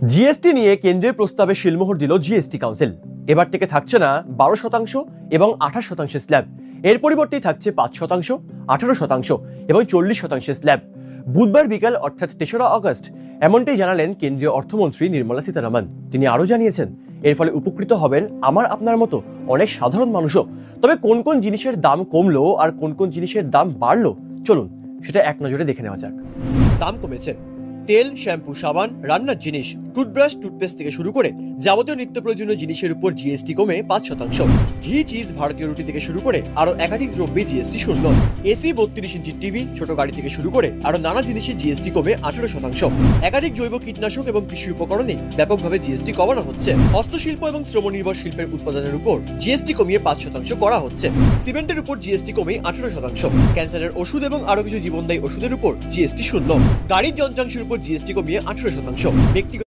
GST নিয়ে কেন্দ্রের প্রস্তাবে শিলমোহর দিল জিএসটি কাউন্সিল। এবার থেকে থাকছে না 12% এবং 28% স্ল্যাব, এর পরিবর্তেই থাকছে 5%, 18% এবং 40% স্ল্যাব। বুধবার বিকাল অর্থাৎ 3রা আগস্ট এমনটাই জানালেন কেন্দ্রীয় অর্থমন্ত্রী নির্মলা সীতারামন। তিনি আরও জানিয়েছেন, এর ফলে উপকৃত হবেন আমার আপনার মতো অনেক সাধারণ মানুষও। তবে কোন কোন জিনিসের দাম কমলো আর কোন কোন জিনিসের দাম বাড়লো, চলুন সেটা এক নজরে দেখে নেওয়া যাক। দাম কমেছে। তেল, শ্যাম্পু, সাবান, রান্নার জিনিস, টুথব্রাশ, টুথপেস্ট থেকে শুরু করে যাবতীয় নিত্য প্রয়োজনীয় জিনিসের উপর জিএসটি কমে 5%। ঘি, চিজ, ভারতীয় রুটি থেকে শুরু করে আরো একাধিক দ্রব্যে জিএসটি শূন্য। এসি, 32 ইঞ্চির টিভি, ছোট গাড়ি থেকে শুরু করে আরো নানা জিনিসে জিএসটি কমে 18%। একাধিক জৈব কীটনাশক এবং কৃষি উপকরণে ব্যাপকভাবে জিএসটি কমানো হচ্ছে। হস্তশিল্প এবং শ্রমনির্ভর শিল্পের উৎপাদনের উপর জিএসটি কমিয়ে 5% করা হচ্ছে। সিমেন্টের উপর জিএসটি কমে 18%। ক্যান্সারের ওষুধ এবং আরো কিছু জীবনদায়ী ওষুধের উপর জিএসটি শূন্য। গাড়ির যন্ত্রাংশের উপর জিএসটি কমিয়ে 18%। ব্যক্তিগত